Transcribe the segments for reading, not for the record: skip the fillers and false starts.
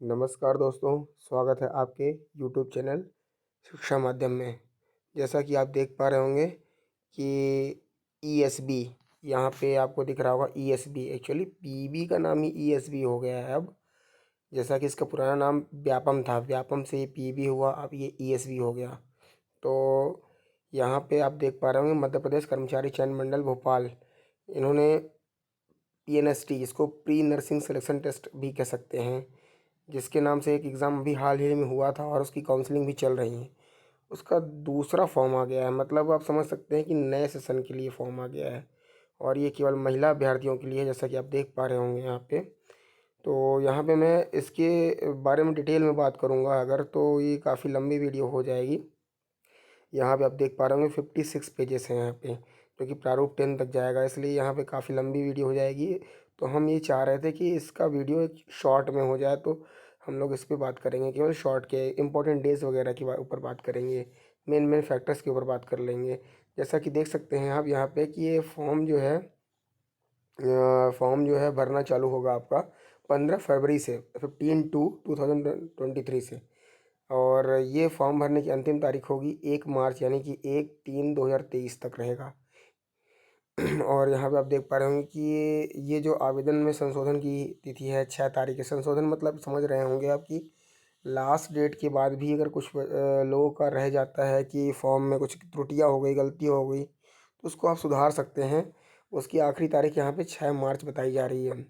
नमस्कार दोस्तों, स्वागत है आपके यूट्यूब चैनल शिक्षा माध्यम में। जैसा कि आप देख पा रहे होंगे कि ईएसबी यहाँ पे आपको दिख रहा होगा। ईएसबी एक्चुअली पीबी का नाम ही ईएसबी हो गया है अब। जैसा कि इसका पुराना नाम व्यापम था, व्यापम से ये पीबी हुआ, अब ये ईएसबी हो गया। तो यहाँ पे आप देख पा रहे होंगे मध्य प्रदेश कर्मचारी चयन मंडल भोपाल, इन्होंने पीएनएसटी, जिसको प्री नर्सिंग सिलेक्शन टेस्ट भी कह सकते हैं, जिसके नाम से एक एग्ज़ाम अभी हाल ही में हुआ था और उसकी काउंसलिंग भी चल रही है, उसका दूसरा फॉर्म आ गया है। मतलब आप समझ सकते हैं कि नए सेशन के लिए फॉर्म आ गया है और ये केवल महिला अभ्यर्थियों के लिए है, जैसा कि आप देख पा रहे होंगे यहाँ पे। तो यहाँ पे मैं इसके बारे में डिटेल में बात करूँगा अगर, तो ये काफ़ी लंबी वीडियो हो जाएगी। यहाँ पे आप देख पा रहे होंगे 56 पेजेस हैं यहाँ पे, जो कि प्रारूप 10 तक जाएगा, इसलिए यहाँ पे काफ़ी लंबी वीडियो हो जाएगी। तो हम ये चाह रहे थे कि इसका वीडियो एक शॉर्ट में हो जाए, तो हम लोग इस पे बात करेंगे, केवल शॉर्ट के इंपॉर्टेंट डेज वगैरह के ऊपर बात करेंगे, मेन मेन फैक्टर्स के ऊपर बात कर लेंगे। जैसा कि देख सकते हैं आप यहाँ पे कि ये फॉर्म जो है भरना चालू होगा आपका 15 फरवरी से, 15/2/2023 से। और ये फॉर्म भरने की अंतिम तारीख होगी 1 मार्च, यानी कि 1/3/2023 तक रहेगा। और यहाँ पे आप देख पा रहे होंगे कि ये जो आवेदन में संशोधन की तिथि है 6 तारीख है। संशोधन मतलब समझ रहे होंगे आप कि लास्ट डेट के बाद भी अगर कुछ लोगों का रह जाता है कि फॉर्म में कुछ त्रुटियां हो गई, गलती हो गई, तो उसको आप सुधार सकते हैं। उसकी आखिरी तारीख यहाँ पे 6 मार्च बताई जा रही है।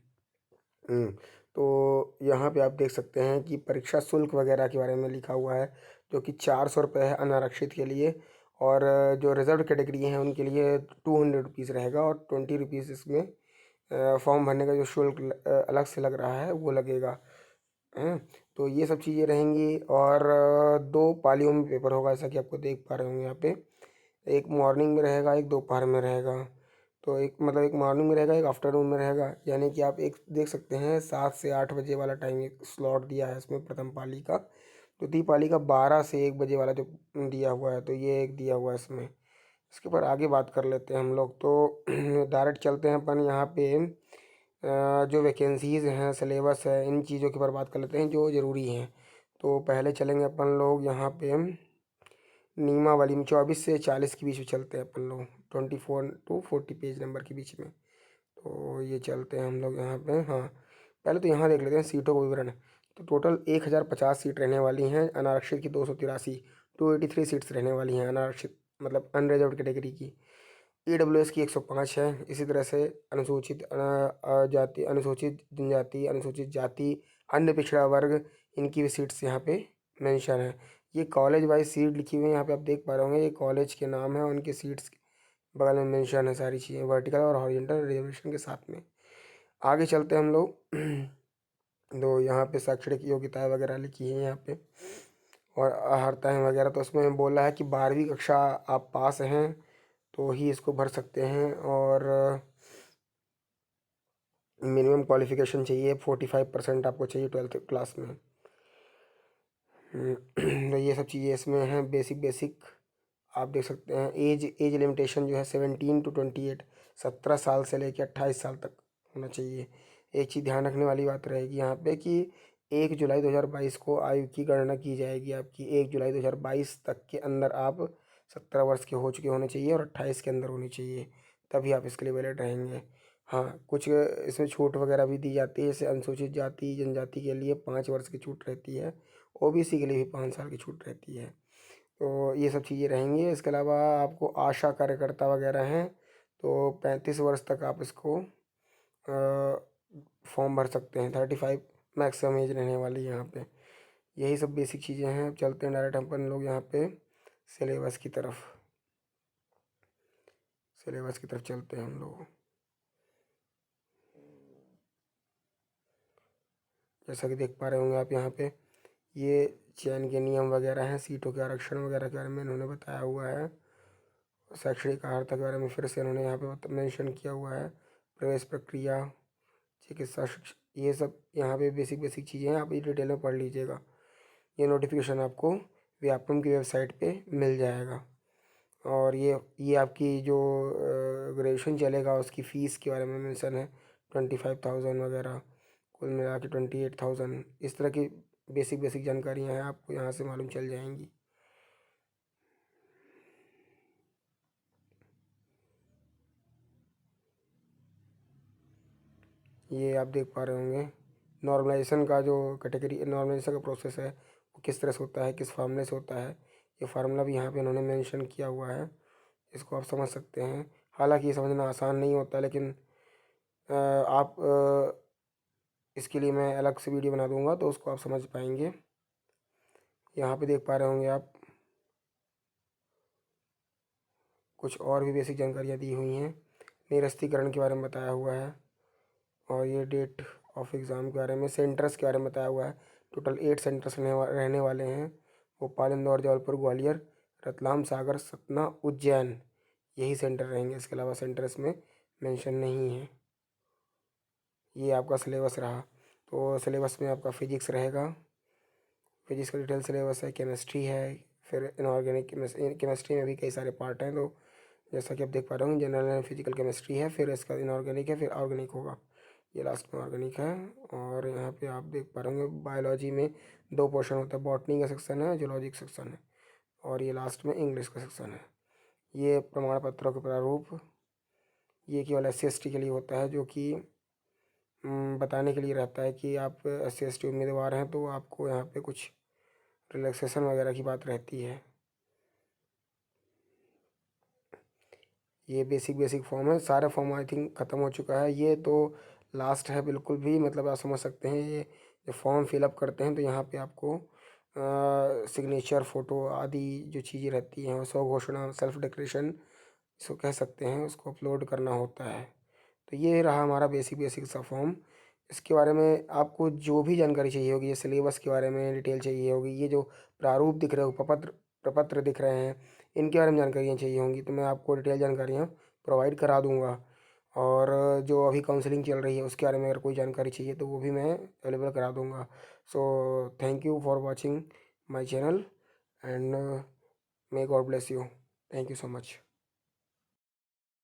तो यहाँ पे आप देख सकते हैं कि परीक्षा शुल्क वगैरह के बारे में लिखा हुआ है, जो कि 400 रुपये है अनारक्षित के लिए, और जो रिजर्व कैटेगरी हैं उनके लिए 200 रुपीज़ रहेगा, और 20 रुपीज़ इसमें फॉर्म भरने का जो शुल्क अलग से लग रहा है वो लगेगा। हैं, तो ये सब चीज़ें रहेंगी। और 2 पालियों में पेपर होगा, जैसा कि आपको देख पा रहे होंगे यहाँ पे। एक मॉर्निंग में रहेगा, एक दोपहर में रहेगा। तो एक मतलब एक मॉर्निंग में रहेगा, एक आफ्टरनून में रहेगा, यानी कि आप एक देख सकते हैं 7 से 8 बजे वाला टाइम एक स्लॉट दिया है इसमें प्रथम पाली का। द्वितीय पाली का 12 से 1 बजे वाला जो दिया हुआ है, तो ये एक दिया हुआ है इसमें। इसके ऊपर आगे बात कर लेते हैं हम लोग, तो डायरेक्ट चलते हैं अपन यहाँ पे। जो वैकेंसीज़ हैं, सिलेबस है, इन चीज़ों के ऊपर बात कर लेते हैं जो ज़रूरी हैं। तो पहले चलेंगे अपन लोग यहाँ पे नियमावली में, 24 से 40 के बीच में चलते हैं अपन लोग, 24 to 40 पेज नंबर के बीच में। तो ये चलते हैं हम लोग यहाँ पे। हाँ, पहले तो यहाँ देख लेते हैं सीटों का विवरण। तो टोटल 1050 सीट रहने वाली हैं, अनारक्षित की 283, 283 सीट्स रहने वाली हैं अनारक्षित मतलब अनरिजर्व्ड कैटेगरी की। ईडब्ल्यूएस की 105 है। इसी तरह से जाति, अनुसूचित जनजाति, अनुसूचित जाति, अन्य पिछड़ा वर्ग, इनकी भी सीट्स यहाँ पे मेंशन है। ये कॉलेज वाइज सीट लिखी हुई है, यहाँ पे आप देख पा रहे होंगे, ये कॉलेज के नाम है, उनके सीट्स बगल में मेंशन है सारी चीज़ें, वर्टिकल और हॉरिजॉन्टल रिजर्वेशन के साथ में। आगे चलते हैं हम लोग। तो यहाँ पे शैक्षणिक योग्यताएं वगैरह लिखी है यहाँ पे, और अर्हताएँ वगैरह। तो उसमें बोला है कि 12वीं कक्षा आप पास हैं तो ही इसको भर सकते हैं, और मिनिमम क्वालिफिकेशन चाहिए 45% आपको चाहिए 12th क्लास में। तो ये सब चीज़ें इसमें हैं, बेसिक बेसिक आप देख सकते हैं। एज लिमिटेशन जो है 17 to 28, 17 साल से लेकर 28 साल तक होना चाहिए। एक चीज़ ध्यान रखने वाली बात रहेगी यहाँ पे कि 1 जुलाई 2022 को आयु की गणना की जाएगी आपकी। 1 जुलाई 2022 तक के अंदर आप 17 वर्ष के हो चुके होने चाहिए और 28 के अंदर होनी चाहिए, तभी आप इसके लिए वैलिड रहेंगे। हाँ, कुछ इसमें छूट वगैरह भी दी जाती है, जैसे अनुसूचित जाति जनजाति के लिए 5 वर्ष की छूट रहती है, ओबीसी के लिए भी 5 साल की छूट रहती है। तो ये सब चीज़ें रहेंगी। इसके अलावा आपको आशा कार्यकर्ता वगैरह हैं, तो 35 वर्ष तक आप इसको फॉर्म भर सकते हैं। 35 मैक्सिमम एज रहने वाली है यहाँ पे। यही सब बेसिक चीज़ें हैं। अब चलते हैं डायरेक्ट अपन लोग यहाँ पे सिलेबस की तरफ। सिलेबस की तरफ चलते हैं हम लोग। जैसा कि देख पा रहे होंगे आप यहाँ पे, ये चयन के नियम वगैरह हैं, सीटों के आरक्षण वगैरह के बारे में इन्होंने बताया हुआ है। शैक्षणिक अर्हता के बारे में फिर से इन्होंने यहाँ पे मेंशन किया हुआ है। प्रवेश प्रक्रिया, चिकित्सा शिक्षा, ये सब यहाँ पे बेसिक बेसिक चीज़ें हैं, आप ये डिटेल में पढ़ लीजिएगा। ये नोटिफिकेशन आपको व्यापम की वेबसाइट पे मिल जाएगा। और ये आपकी जो ग्रेजुएशन चलेगा उसकी फ़ीस के बारे में मेंशन है, 25,000 वगैरह कुल मिला के 28,000। इस तरह की बेसिक बेसिक जानकारियाँ हैं, आपको यहाँ से मालूम चल जाएंगी। ये आप देख पा रहे होंगे नॉर्मलाइजेशन का जो कैटेगरी नॉर्मलाइजेशन का प्रोसेस है वो किस तरह से होता है, किस फार्मूले से होता है। ये फार्मूला भी यहाँ पे इन्होंने मेंशन किया हुआ है, इसको आप समझ सकते हैं। हालांकि ये समझना आसान नहीं होता, लेकिन आप इसके लिए मैं अलग से वीडियो बना दूंगा तो उसको आप समझ पाएंगे। यहाँ पे देख पा रहे होंगे आप कुछ और भी बेसिक जानकारियाँ दी हुई हैं। निरस्तीकरण के बारे में बताया हुआ है, और ये डेट ऑफ एग्ज़ाम के बारे में, सेंटर्स के बारे में बताया हुआ है। टोटल 8 सेंटर्स रहने वाले हैं। भोपाल, इंदौर, जबलपुर, ग्वालियर, रतलाम, सागर, सतना, उज्जैन, यही सेंटर रहेंगे। इसके अलावा सेंटर इसमें मेंशन नहीं है। ये आपका सिलेबस रहा। तो सिलेबस में आपका फिजिक्स रहेगा, फिजिक्स का डिटेल सिलेबस है। केमिस्ट्री है, फिर इनऑर्गेनिक केमिस्ट्री में भी कई सारे पार्ट हैं। तो जैसा कि आप देख पा रहे होंगे, जनरल एंड फिजिकल केमिस्ट्री है, फिर इसका इनऑर्गेनिक है, फिर ऑर्गेनिक होगा। ये लास्ट में ऑर्गेनिक है। और यहाँ पे आप देख पा रहे होंगे बायोलॉजी में 2 पोर्शन होता है, बॉटनी का सेक्शन है, जूलॉजी का सेक्शन है, और ये लास्ट में इंग्लिश का सेक्शन है। ये प्रमाण पत्रों के प्रारूप ये केवल SC ST के लिए होता है, जो कि बताने के लिए रहता है कि आप SC ST उम्मीदवार हैं तो आपको यहाँ पे कुछ रिलैक्सेशन वगैरह की बात रहती है। ये बेसिक बेसिक फॉर्म है, सारे फॉर्म आई थिंक ख़त्म हो चुका है। ये तो लास्ट है बिल्कुल भी, मतलब आप समझ सकते हैं। ये जब फॉर्म फिलअप करते हैं तो यहाँ पे आपको सिग्नेचर, फ़ोटो आदि जो चीज़ें रहती हैं, स्वघोषणा, सेल्फ डिक्लेरेशन इसको कह सकते हैं, उसको अपलोड करना होता है। तो ये रहा हमारा बेसिक बेसिक सा फॉर्म। इसके बारे में आपको जो भी जानकारी चाहिए होगी, ये सिलेबस के बारे में डिटेल चाहिए होगी, ये जो प्रारूप दिख रहे हो, प्रपत्र दिख रहे हैं, इनके बारे में जानकारियाँ चाहिए होंगी, तो मैं आपको डिटेल जानकारियाँ प्रोवाइड करा दूँगा। और जो अभी काउंसलिंग चल रही है उसके बारे में अगर कोई जानकारी चाहिए तो वो भी मैं अवेलेबल करा दूँगा। So thank you for watching my channel, and may God bless you. Thank you so much.